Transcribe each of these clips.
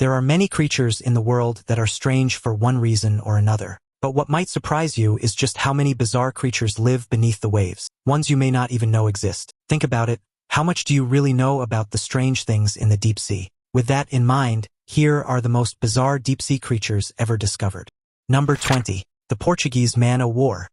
There are many creatures in the world that are strange for one reason or another. But what might surprise you is just how many bizarre creatures live beneath the waves, ones you may not even know exist. Think about it, how much do you really know about the strange things in the deep sea? With that in mind, here are the most bizarre deep-sea creatures ever discovered. Number 20. The Portuguese man-o'-war.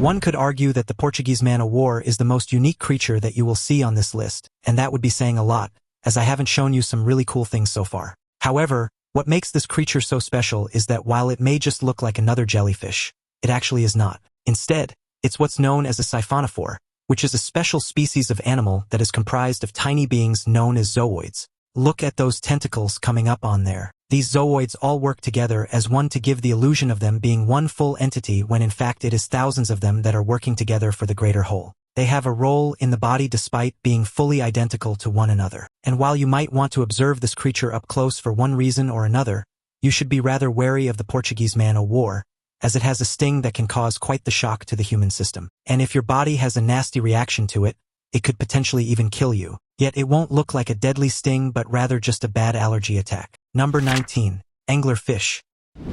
One could argue that the Portuguese man-o'-war is the most unique creature that you will see on this list, and that would be saying a lot, as I haven't shown you some really cool things so far. However, what makes this creature so special is that while it may just look like another jellyfish, it actually is not. Instead, it's what's known as a siphonophore, which is a special species of animal that is comprised of tiny beings known as zooids. Look at those tentacles coming up on there. These zooids all work together as one to give the illusion of them being one full entity when in fact it is thousands of them that are working together for the greater whole. They have a role in the body despite being fully identical to one another. And while you might want to observe this creature up close for one reason or another, you should be rather wary of the Portuguese man-o'-war, as it has a sting that can cause quite the shock to the human system. And if your body has a nasty reaction to it, it could potentially even kill you. Yet it won't look like a deadly sting but rather just a bad allergy attack. Number 19. Anglerfish.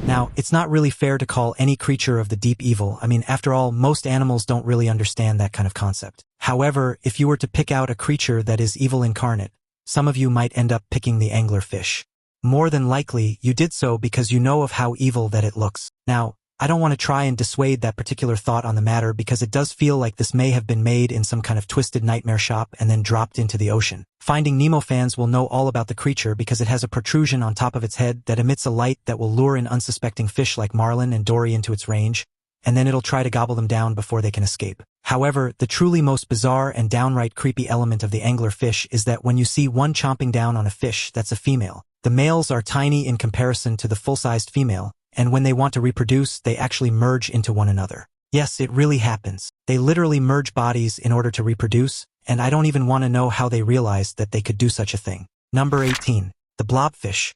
Now, it's not really fair to call any creature of the deep evil. I mean, after all, most animals don't really understand that kind of concept. However, if you were to pick out a creature that is evil incarnate, some of you might end up picking the anglerfish. More than likely, you did so because you know of how evil that it looks. Now, I don't want to try and dissuade that particular thought on the matter because it does feel like this may have been made in some kind of twisted nightmare shop and then dropped into the ocean. Finding Nemo fans will know all about the creature because it has a protrusion on top of its head that emits a light that will lure an unsuspecting fish like marlin and dory into its range, and then it'll try to gobble them down before they can escape. However, the truly most bizarre and downright creepy element of the anglerfish is that when you see one chomping down on a fish that's a female, the males are tiny in comparison to the full-sized female, and when they want to reproduce, they actually merge into one another. Yes, it really happens. They literally merge bodies in order to reproduce, and I don't even want to know how they realized that they could do such a thing. Number 18. The Blobfish.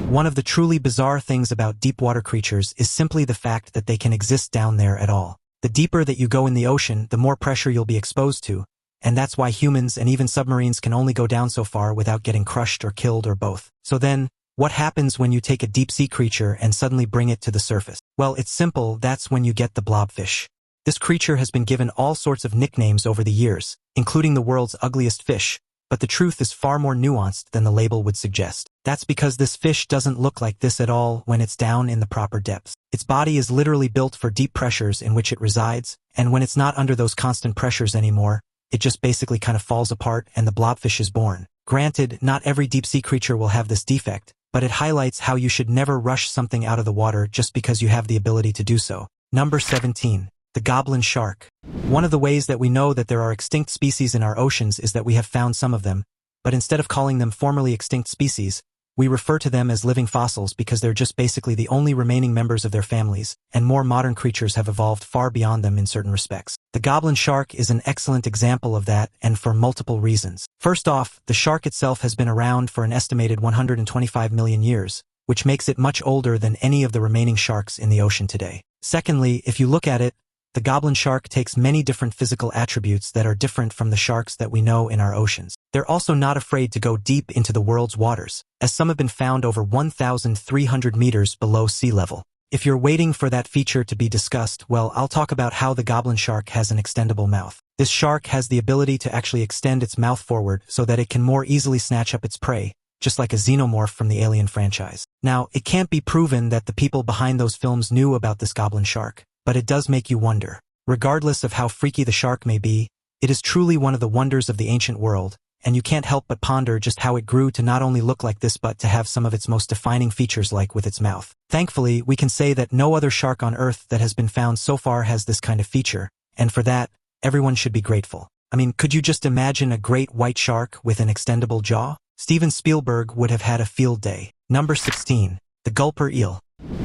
One of the truly bizarre things about deep-water creatures is simply the fact that they can exist down there at all. The deeper that you go in the ocean, the more pressure you'll be exposed to, and that's why humans and even submarines can only go down so far without getting crushed or killed or both. So then, what happens when you take a deep-sea creature and suddenly bring it to the surface? Well, it's simple, that's when you get the blobfish. This creature has been given all sorts of nicknames over the years, including the world's ugliest fish, but the truth is far more nuanced than the label would suggest. That's because this fish doesn't look like this at all when it's down in the proper depths. Its body is literally built for deep pressures in which it resides, and when it's not under those constant pressures anymore, it just basically kind of falls apart and the blobfish is born. Granted, not every deep-sea creature will have this defect, but it highlights how you should never rush something out of the water just because you have the ability to do so. Number 17. The Goblin shark. One of the ways that we know that there are extinct species in our oceans is that we have found some of them, but instead of calling them formerly extinct species, we refer to them as living fossils because they're just basically the only remaining members of their families, and more modern creatures have evolved far beyond them in certain respects. The Goblin shark is an excellent example of that, and for multiple reasons. First off, the shark itself has been around for an estimated 125 million years, which makes it much older than any of the remaining sharks in the ocean today. Secondly, if you look at it, the Goblin shark takes many different physical attributes that are different from the sharks that we know in our oceans. They're also not afraid to go deep into the world's waters, as some have been found over 1,300 meters below sea level. If you're waiting for that feature to be discussed, well, I'll talk about how the Goblin shark has an extendable mouth. This shark has the ability to actually extend its mouth forward so that it can more easily snatch up its prey, just like a xenomorph from the Alien franchise. Now, it can't be proven that the people behind those films knew about this Goblin shark, but it does make you wonder. Regardless of how freaky the shark may be, it is truly one of the wonders of the ancient world, and you can't help but ponder just how it grew to not only look like this but to have some of its most defining features like with its mouth. Thankfully, we can say that no other shark on Earth that has been found so far has this kind of feature, and for that, everyone should be grateful. I mean, could you just imagine a great white shark with an extendable jaw? Steven Spielberg would have had a field day. Number 16. The Gulper eel.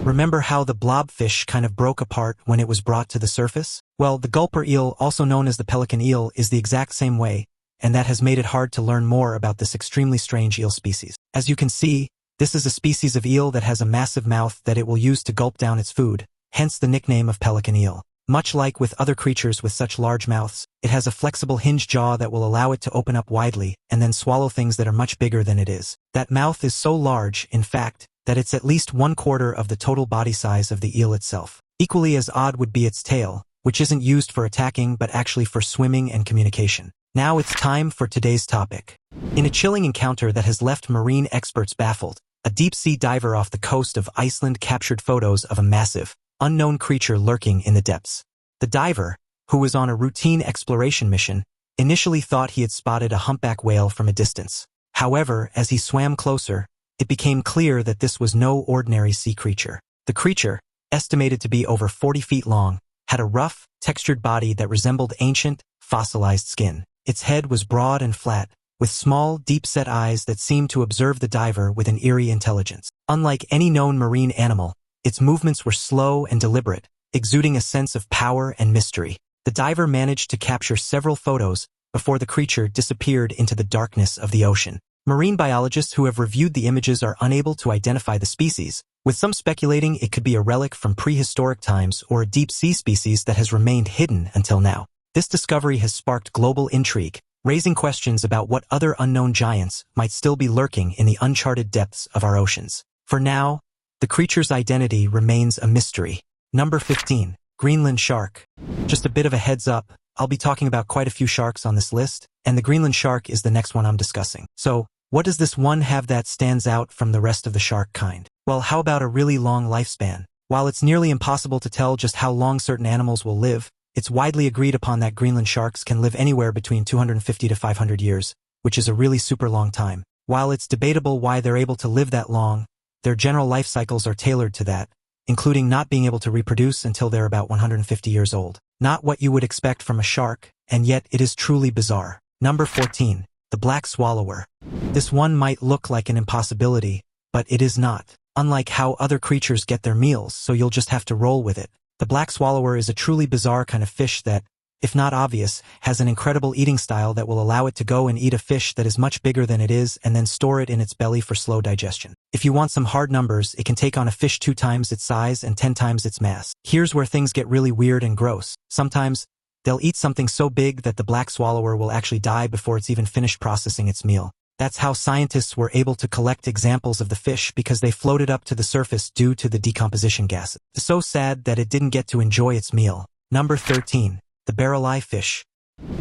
Remember how the blobfish kind of broke apart when it was brought to the surface? Well, the Gulper eel, also known as the pelican eel, is the exact same way, and that has made it hard to learn more about this extremely strange eel species. As you can see, this is a species of eel that has a massive mouth that it will use to gulp down its food, hence the nickname of pelican eel. Much like with other creatures with such large mouths, it has a flexible hinge jaw that will allow it to open up widely and then swallow things that are much bigger than it is. That mouth is so large, in fact, that it's at least 1/4 of the total body size of the eel itself. Equally as odd would be its tail, which isn't used for attacking but actually for swimming and communication. Now it's time for today's topic. In a chilling encounter that has left marine experts baffled, a deep-sea diver off the coast of Iceland captured photos of a massive, unknown creature lurking in the depths. The diver, who was on a routine exploration mission, initially thought he had spotted a humpback whale from a distance. However, as he swam closer, it became clear that this was no ordinary sea creature. The creature, estimated to be over 40 feet long, had a rough, textured body that resembled ancient, fossilized skin. Its head was broad and flat, with small, deep-set eyes that seemed to observe the diver with an eerie intelligence. Unlike any known marine animal, its movements were slow and deliberate, exuding a sense of power and mystery. The diver managed to capture several photos before the creature disappeared into the darkness of the ocean. Marine biologists who have reviewed the images are unable to identify the species, with some speculating it could be a relic from prehistoric times or a deep-sea species that has remained hidden until now. This discovery has sparked global intrigue, raising questions about what other unknown giants might still be lurking in the uncharted depths of our oceans. For now, the creature's identity remains a mystery. Number 15. Greenland shark. Just a bit of a heads up, I'll be talking about quite a few sharks on this list, and the Greenland shark is the next one I'm discussing. So, what does this one have that stands out from the rest of the shark kind? Well, how about a really long lifespan? While it's nearly impossible to tell just how long certain animals will live, it's widely agreed upon that Greenland sharks can live anywhere between 250 to 500 years, which is a really super long time. While it's debatable why they're able to live that long, their general life cycles are tailored to that, including not being able to reproduce until they're about 150 years old. Not what you would expect from a shark, and yet it is truly bizarre. Number 14. The black swallower. This one might look like an impossibility, but it is not. Unlike how other creatures get their meals, so you'll just have to roll with it. The black swallower is a truly bizarre kind of fish that, if not obvious, has an incredible eating style that will allow it to go and eat a fish that is much bigger than it is and then store it in its belly for slow digestion. If you want some hard numbers, it can take on a fish 2 times its size and 10 times its mass. Here's where things get really weird and gross. Sometimes, they'll eat something so big that the black swallower will actually die before it's even finished processing its meal. That's how scientists were able to collect examples of the fish because they floated up to the surface due to the decomposition gases. It's so sad that it didn't get to enjoy its meal. Number 13. The barrel-eye fish.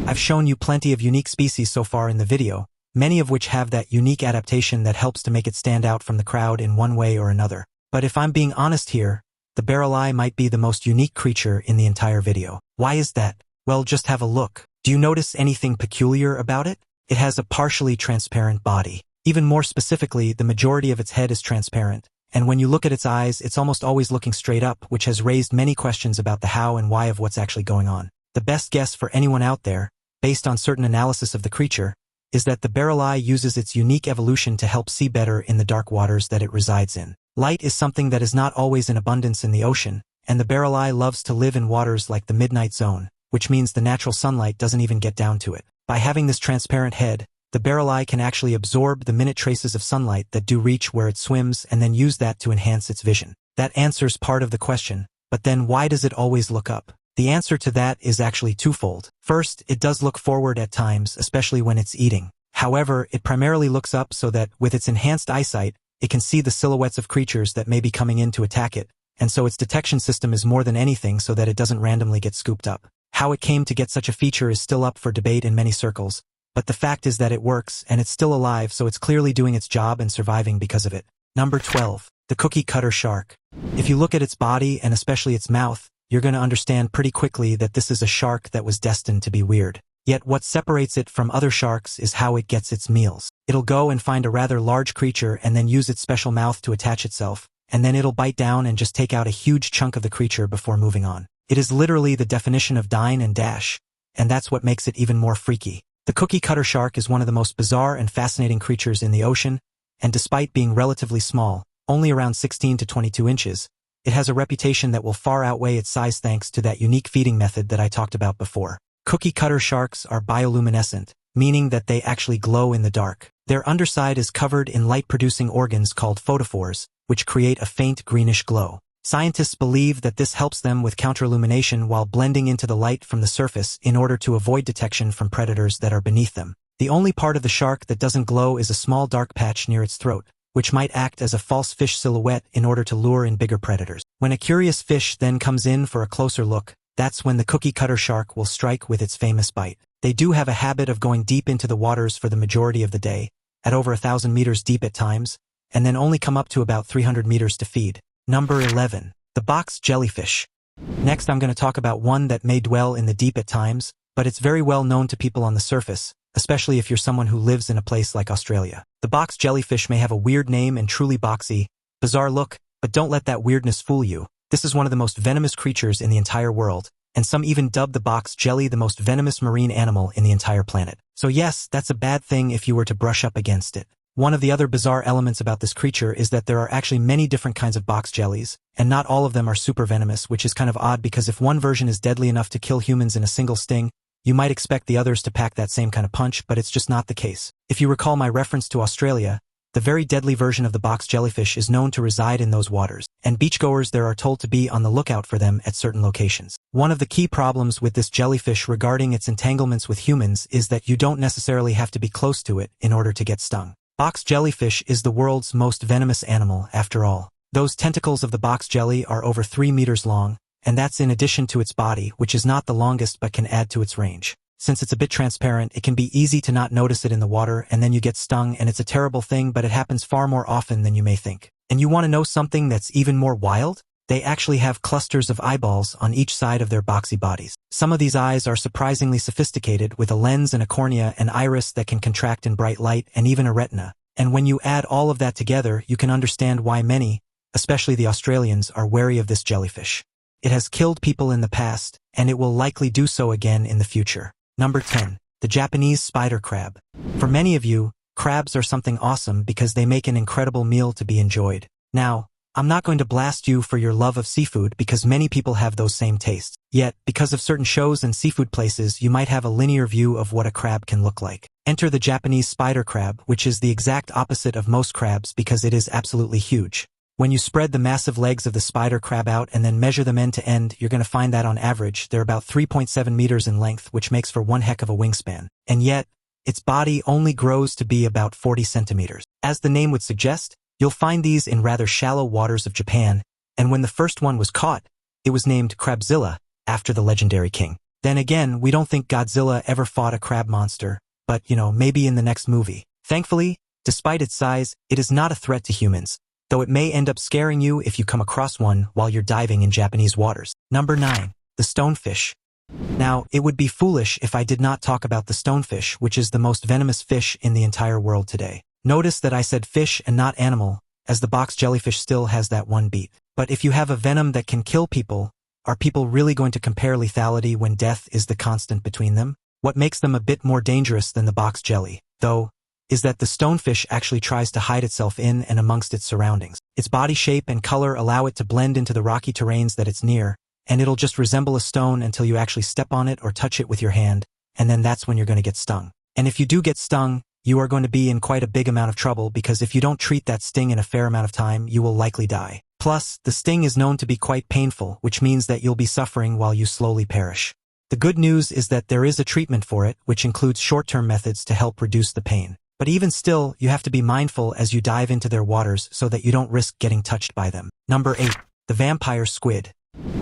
I've shown you plenty of unique species so far in the video, many of which have that unique adaptation that helps to make it stand out from the crowd in one way or another. But if I'm being honest here, the barrel-eye might be the most unique creature in the entire video. Why is that? Well, just have a look. Do you notice anything peculiar about it? It has a partially transparent body. Even more specifically, the majority of its head is transparent, and when you look at its eyes, it's almost always looking straight up, which has raised many questions about the how and why of what's actually going on. The best guess for anyone out there, based on certain analysis of the creature, is that the barrel-eye uses its unique evolution to help see better in the dark waters that it resides in. Light is something that is not always in abundance in the ocean, and the barrel-eye loves to live in waters like the midnight zone, which means the natural sunlight doesn't even get down to it. By having this transparent head, the barrel-eye can actually absorb the minute traces of sunlight that do reach where it swims and then use that to enhance its vision. That answers part of the question, but then why does it always look up? The answer to that is actually twofold. First, it does look forward at times, especially when it's eating. However, it primarily looks up so that, with its enhanced eyesight, it can see the silhouettes of creatures that may be coming in to attack it, and so its detection system is more than anything so that it doesn't randomly get scooped up. How it came to get such a feature is still up for debate in many circles, but the fact is that it works and it's still alive, so it's clearly doing its job and surviving because of it. Number 12. The cookie cutter shark. If you look at its body and especially its mouth, you're going to understand pretty quickly that this is a shark that was destined to be weird. Yet what separates it from other sharks is how it gets its meals. It'll go and find a rather large creature and then use its special mouth to attach itself, and then it'll bite down and just take out a huge chunk of the creature before moving on. It is literally the definition of dine and dash, and that's what makes it even more freaky. The cookie cutter shark is one of the most bizarre and fascinating creatures in the ocean, and despite being relatively small, only around 16 to 22 inches, it has a reputation that will far outweigh its size thanks to that unique feeding method that I talked about before. Cookie cutter sharks are bioluminescent, meaning that they actually glow in the dark. Their underside is covered in light-producing organs called photophores, which create a faint greenish glow. Scientists believe that this helps them with counterillumination while blending into the light from the surface in order to avoid detection from predators that are beneath them. The only part of the shark that doesn't glow is a small dark patch near its throat, which might act as a false fish silhouette in order to lure in bigger predators. When a curious fish then comes in for a closer look, that's when the cookie-cutter shark will strike with its famous bite. They do have a habit of going deep into the waters for the majority of the day, at over 1,000 meters deep at times, and then only come up to about 300 meters to feed. Number 11. The box jellyfish. Next I'm going to talk about one that may dwell in the deep at times, but it's very well known to people on the surface, especially if you're someone who lives in a place like Australia. The box jellyfish may have a weird name and truly boxy, bizarre look, but don't let that weirdness fool you. This is one of the most venomous creatures in the entire world, and some even dub the box jelly the most venomous marine animal in the entire planet. So yes, that's a bad thing if you were to brush up against it. One of the other bizarre elements about this creature is that there are actually many different kinds of box jellies, and not all of them are super venomous, which is kind of odd because if one version is deadly enough to kill humans in a single sting, you might expect the others to pack that same kind of punch, but it's just not the case. If you recall my reference to Australia, the very deadly version of the box jellyfish is known to reside in those waters, and beachgoers there are told to be on the lookout for them at certain locations. One of the key problems with this jellyfish regarding its entanglements with humans is that you don't necessarily have to be close to it in order to get stung. Box jellyfish is the world's most venomous animal, after all. Those tentacles of the box jelly are over 3 meters long, and that's in addition to its body, which is not the longest but can add to its range. Since it's a bit transparent, it can be easy to not notice it in the water, and then you get stung, and it's a terrible thing, but it happens far more often than you may think. And you want to know something that's even more wild? They actually have clusters of eyeballs on each side of their boxy bodies. Some of these eyes are surprisingly sophisticated, with a lens and a cornea, an iris that can contract in bright light, and even a retina. And when you add all of that together, you can understand why many, especially the Australians, are wary of this jellyfish. It has killed people in the past, and it will likely do so again in the future. Number 10. The Japanese spider crab. For many of you, crabs are something awesome because they make an incredible meal to be enjoyed. Now, I'm not going to blast you for your love of seafood because many people have those same tastes. Yet, because of certain shows and seafood places, you might have a linear view of what a crab can look like. Enter the Japanese spider crab, which is the exact opposite of most crabs because it is absolutely huge. When you spread the massive legs of the spider crab out and then measure them end to end, you're going to find that on average, they're about 3.7 meters in length, which makes for one heck of a wingspan. And yet, its body only grows to be about 40 centimeters. As the name would suggest, you'll find these in rather shallow waters of Japan, and when the first one was caught, it was named Crabzilla, after the legendary king. Then again, we don't think Godzilla ever fought a crab monster, but, maybe in the next movie. Thankfully, despite its size, it is not a threat to humans, though it may end up scaring you if you come across one while you're diving in Japanese waters. Number 9. The stonefish. Now, it would be foolish if I did not talk about the stonefish, which is the most venomous fish in the entire world today. Notice that I said fish and not animal, as the box jellyfish still has that one beat. But if you have a venom that can kill people, are people really going to compare lethality when death is the constant between them? What makes them a bit more dangerous than the box jelly, though, is that the stonefish actually tries to hide itself in and amongst its surroundings. Its body shape and color allow it to blend into the rocky terrains that it's near, and it'll just resemble a stone until you actually step on it or touch it with your hand, and then that's when you're going to get stung. And if you do get stung, you are going to be in quite a big amount of trouble because if you don't treat that sting in a fair amount of time, you will likely die. Plus, the sting is known to be quite painful, which means that you'll be suffering while you slowly perish. The good news is that there is a treatment for it, which includes short-term methods to help reduce the pain. But even still, you have to be mindful as you dive into their waters so that you don't risk getting touched by them. Number 8. The vampire squid.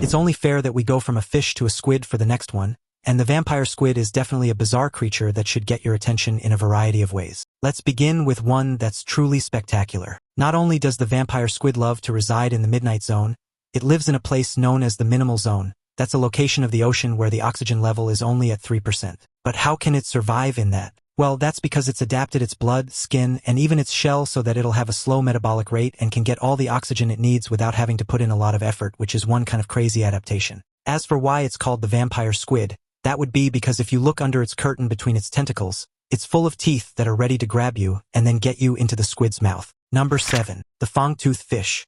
It's only fair that we go from a fish to a squid for the next one, and the vampire squid is definitely a bizarre creature that should get your attention in a variety of ways. Let's begin with one that's truly spectacular. Not only does the vampire squid love to reside in the midnight zone, it lives in a place known as the minimal zone. That's a location of the ocean where the oxygen level is only at 3%. But how can it survive in that? Well, that's because it's adapted its blood, skin, and even its shell so that it'll have a slow metabolic rate and can get all the oxygen it needs without having to put in a lot of effort, which is one kind of crazy adaptation. As for why it's called the vampire squid, that would be because if you look under its curtain between its tentacles, it's full of teeth that are ready to grab you and then get you into the squid's mouth. Number 7. The Fangtooth fish.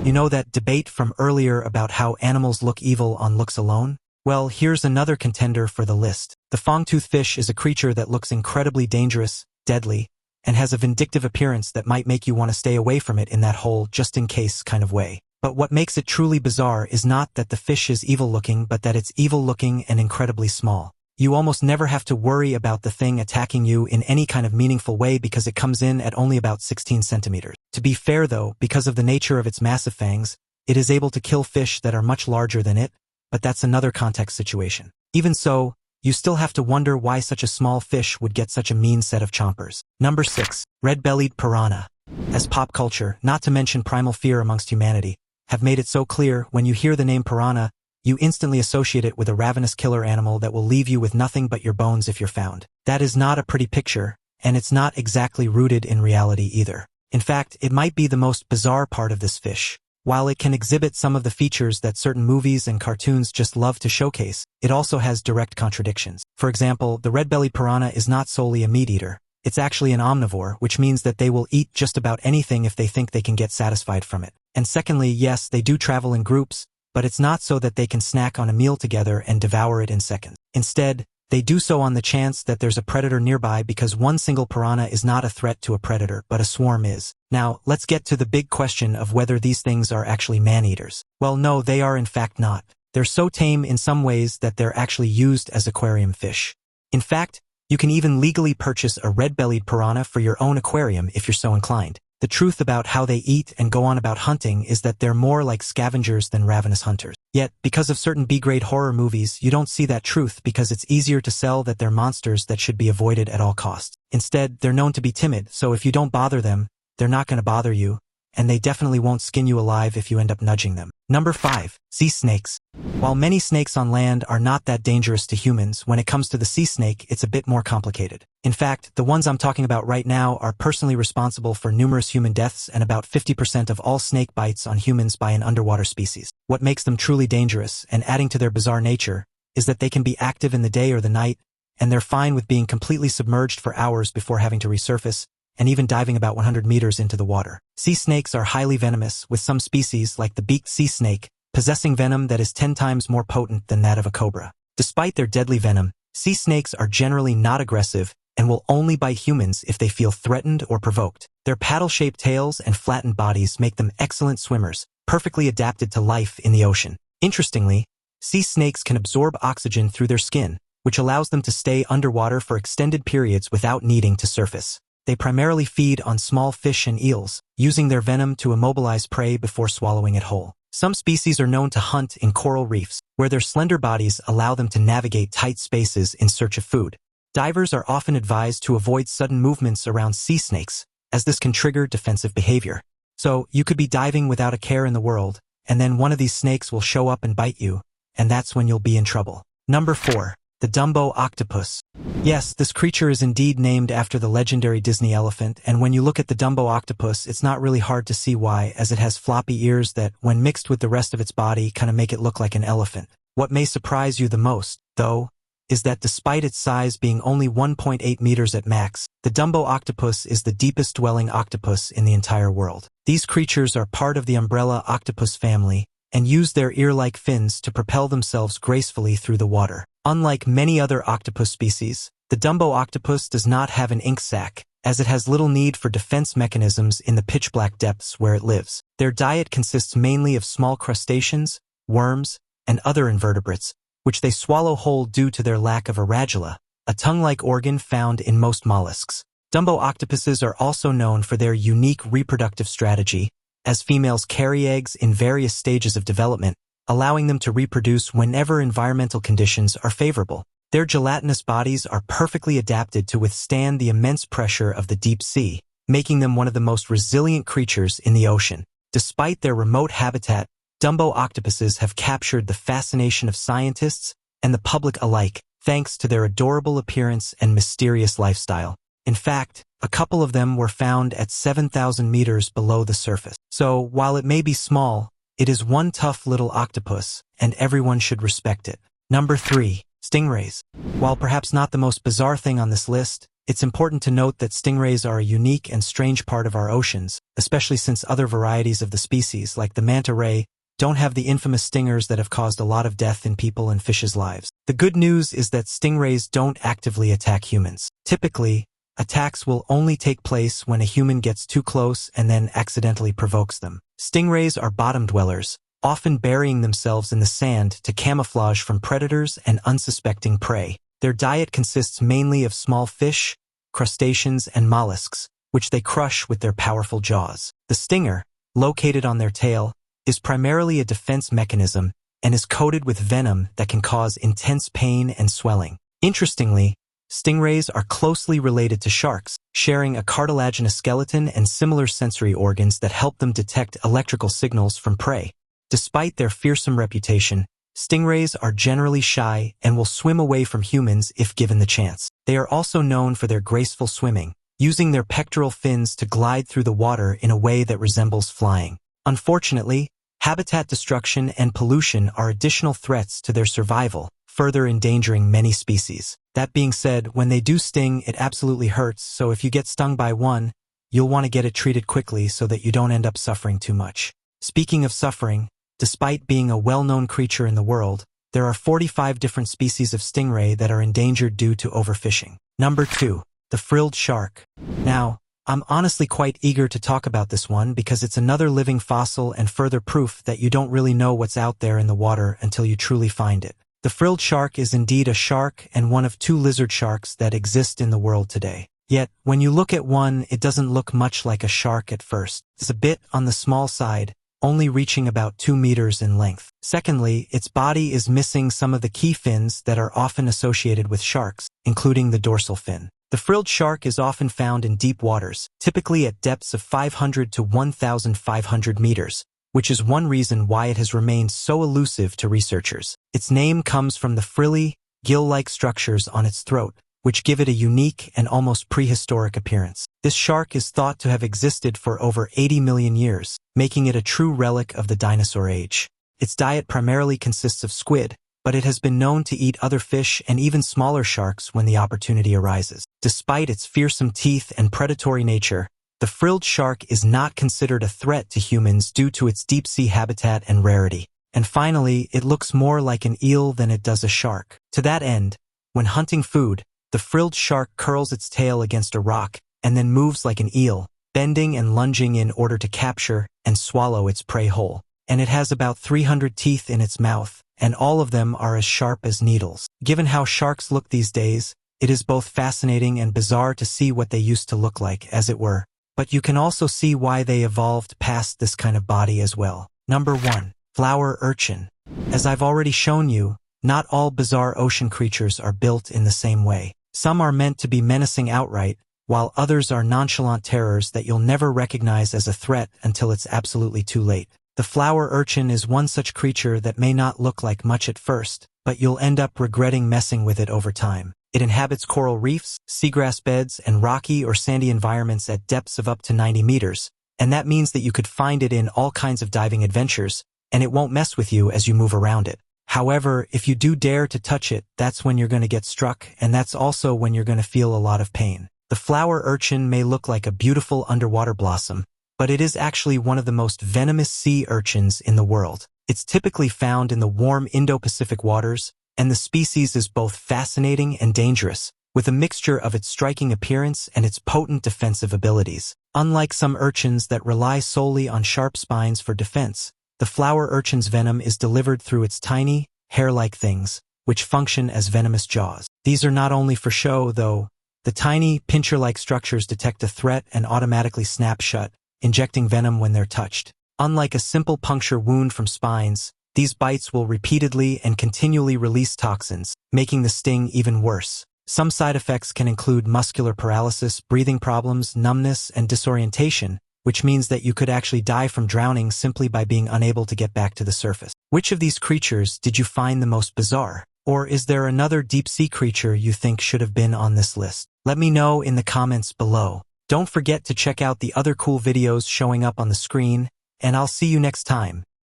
You know that debate from earlier about how animals look evil on looks alone? Well, here's another contender for the list. The Fangtooth fish is a creature that looks incredibly dangerous, deadly, and has a vindictive appearance that might make you want to stay away from it in that whole just-in-case kind of way. But what makes it truly bizarre is not that the fish is evil-looking but that it's evil-looking and incredibly small. You almost never have to worry about the thing attacking you in any kind of meaningful way because it comes in at only about 16 centimeters. To be fair though, because of the nature of its massive fangs, it is able to kill fish that are much larger than it, but that's another context situation. Even so, you still have to wonder why such a small fish would get such a mean set of chompers. Number 6. Red-bellied piranha. As pop culture, not to mention primal fear amongst humanity, have made it so clear, when you hear the name piranha, you instantly associate it with a ravenous killer animal that will leave you with nothing but your bones if you're found. That is not a pretty picture, and it's not exactly rooted in reality either. In fact, it might be the most bizarre part of this fish. While it can exhibit some of the features that certain movies and cartoons just love to showcase, it also has direct contradictions. For example, the red-bellied piranha is not solely a meat eater. It's actually an omnivore, which means that they will eat just about anything if they think they can get satisfied from it. And secondly, yes, they do travel in groups, but it's not so that they can snack on a meal together and devour it in seconds. Instead, they do so on the chance that there's a predator nearby because one single piranha is not a threat to a predator, but a swarm is. Now, let's get to the big question of whether these things are actually man-eaters. Well, no, they are in fact not. They're so tame in some ways that they're actually used as aquarium fish. In fact, you can even legally purchase a red-bellied piranha for your own aquarium if you're so inclined. The truth about how they eat and go on about hunting is that they're more like scavengers than ravenous hunters. Yet, because of certain B-grade horror movies, you don't see that truth because it's easier to sell that they're monsters that should be avoided at all costs. Instead, they're known to be timid, so if you don't bother them, they're not going to bother you, and they definitely won't skin you alive if you end up nudging them. Number 5. Sea snakes. While many snakes on land are not that dangerous to humans, when it comes to the sea snake, it's a bit more complicated. In fact, the ones I'm talking about right now are personally responsible for numerous human deaths and about 50% of all snake bites on humans by an underwater species. What makes them truly dangerous, and adding to their bizarre nature, is that they can be active in the day or the night, and they're fine with being completely submerged for hours before having to resurface, and even diving about 100 meters into the water. Sea snakes are highly venomous, with some species, like the beaked sea snake, possessing venom that is 10 times more potent than that of a cobra. Despite their deadly venom, sea snakes are generally not aggressive and will only bite humans if they feel threatened or provoked. Their paddle-shaped tails and flattened bodies make them excellent swimmers, perfectly adapted to life in the ocean. Interestingly, sea snakes can absorb oxygen through their skin, which allows them to stay underwater for extended periods without needing to surface. They primarily feed on small fish and eels, using their venom to immobilize prey before swallowing it whole. Some species are known to hunt in coral reefs, where their slender bodies allow them to navigate tight spaces in search of food. Divers are often advised to avoid sudden movements around sea snakes, as this can trigger defensive behavior. So, you could be diving without a care in the world, and then one of these snakes will show up and bite you, and that's when you'll be in trouble. Number 4. The Dumbo octopus. Yes, this creature is indeed named after the legendary Disney elephant, and when you look at the Dumbo octopus, it's not really hard to see why, as it has floppy ears that, when mixed with the rest of its body, kind of make it look like an elephant. What may surprise you the most, though, is that despite its size being only 1.8 meters at max, the Dumbo octopus is the deepest dwelling octopus in the entire world. These creatures are part of the umbrella octopus family, and use their ear-like fins to propel themselves gracefully through the water. Unlike many other octopus species, the Dumbo octopus does not have an ink sac, as it has little need for defense mechanisms in the pitch-black depths where it lives. Their diet consists mainly of small crustaceans, worms, and other invertebrates, which they swallow whole due to their lack of a radula, a tongue-like organ found in most mollusks. Dumbo octopuses are also known for their unique reproductive strategy, as females carry eggs in various stages of development, allowing them to reproduce whenever environmental conditions are favorable. Their gelatinous bodies are perfectly adapted to withstand the immense pressure of the deep sea, making them one of the most resilient creatures in the ocean. Despite their remote habitat, Dumbo octopuses have captured the fascination of scientists and the public alike, thanks to their adorable appearance and mysterious lifestyle. In fact, a couple of them were found at 7,000 meters below the surface. So, while it may be small, it is one tough little octopus, and everyone should respect it. Number 3. Stingrays. While perhaps not the most bizarre thing on this list, it's important to note that stingrays are a unique and strange part of our oceans, especially since other varieties of the species, like the manta ray, don't have the infamous stingers that have caused a lot of death in people and fishes' lives. The good news is that stingrays don't actively attack humans. Typically, attacks will only take place when a human gets too close and then accidentally provokes them. Stingrays are bottom dwellers, often burying themselves in the sand to camouflage from predators and unsuspecting prey. Their diet consists mainly of small fish, crustaceans, and mollusks, which they crush with their powerful jaws. The stinger, located on their tail, is primarily a defense mechanism and is coated with venom that can cause intense pain and swelling. Interestingly, stingrays are closely related to sharks, sharing a cartilaginous skeleton and similar sensory organs that help them detect electrical signals from prey. Despite their fearsome reputation, stingrays are generally shy and will swim away from humans if given the chance. They are also known for their graceful swimming, using their pectoral fins to glide through the water in a way that resembles flying. Unfortunately, habitat destruction and pollution are additional threats to their survival, further endangering many species. That being said, when they do sting, it absolutely hurts, so if you get stung by one, you'll want to get it treated quickly so that you don't end up suffering too much. Speaking of suffering, despite being a well-known creature in the world, there are 45 different species of stingray that are endangered due to overfishing. Number 2. The frilled shark. Now, I'm honestly quite eager to talk about this one because it's another living fossil and further proof that you don't really know what's out there in the water until you truly find it. The frilled shark is indeed a shark and one of 2 lizard sharks that exist in the world today. Yet, when you look at one, it doesn't look much like a shark at first. It's a bit on the small side, only reaching about 2 meters in length. Secondly, its body is missing some of the key fins that are often associated with sharks, including the dorsal fin. The frilled shark is often found in deep waters, typically at depths of 500 to 1,500 meters, which is one reason why it has remained so elusive to researchers. Its name comes from the frilly, gill-like structures on its throat, which give it a unique and almost prehistoric appearance. This shark is thought to have existed for over 80 million years, making it a true relic of the dinosaur age. Its diet primarily consists of squid, but it has been known to eat other fish and even smaller sharks when the opportunity arises. Despite its fearsome teeth and predatory nature, the frilled shark is not considered a threat to humans due to its deep-sea habitat and rarity. And finally, it looks more like an eel than it does a shark. To that end, when hunting food, the frilled shark curls its tail against a rock and then moves like an eel, bending and lunging in order to capture and swallow its prey whole. And it has about 300 teeth in its mouth, and all of them are as sharp as needles. Given how sharks look these days, it is both fascinating and bizarre to see what they used to look like, as it were. But you can also see why they evolved past this kind of body as well. Number 1. Flower urchin. As I've already shown you, not all bizarre ocean creatures are built in the same way. Some are meant to be menacing outright, while others are nonchalant terrors that you'll never recognize as a threat until it's absolutely too late. The flower urchin is one such creature that may not look like much at first, but you'll end up regretting messing with it over time. It inhabits coral reefs, seagrass beds, and rocky or sandy environments at depths of up to 90 meters, and that means that you could find it in all kinds of diving adventures, and it won't mess with you as you move around it. However, if you do dare to touch it, that's when you're going to get struck, and that's also when you're going to feel a lot of pain. The flower urchin may look like a beautiful underwater blossom, but it is actually one of the most venomous sea urchins in the world. It's typically found in the warm Indo-Pacific waters, and the species is both fascinating and dangerous, with a mixture of its striking appearance and its potent defensive abilities. Unlike some urchins that rely solely on sharp spines for defense, the flower urchin's venom is delivered through its tiny, hair-like things, which function as venomous jaws. These are not only for show, though. The tiny, pincher-like structures detect a threat and automatically snap shut, injecting venom when they're touched. Unlike a simple puncture wound from spines, these bites will repeatedly and continually release toxins, making the sting even worse. Some side effects can include muscular paralysis, breathing problems, numbness, and disorientation, which means that you could actually die from drowning simply by being unable to get back to the surface. Which of these creatures did you find the most bizarre? Or is there another deep-sea creature you think should have been on this list? Let me know in the comments below. Don't forget to check out the other cool videos showing up on the screen, and I'll see you next time.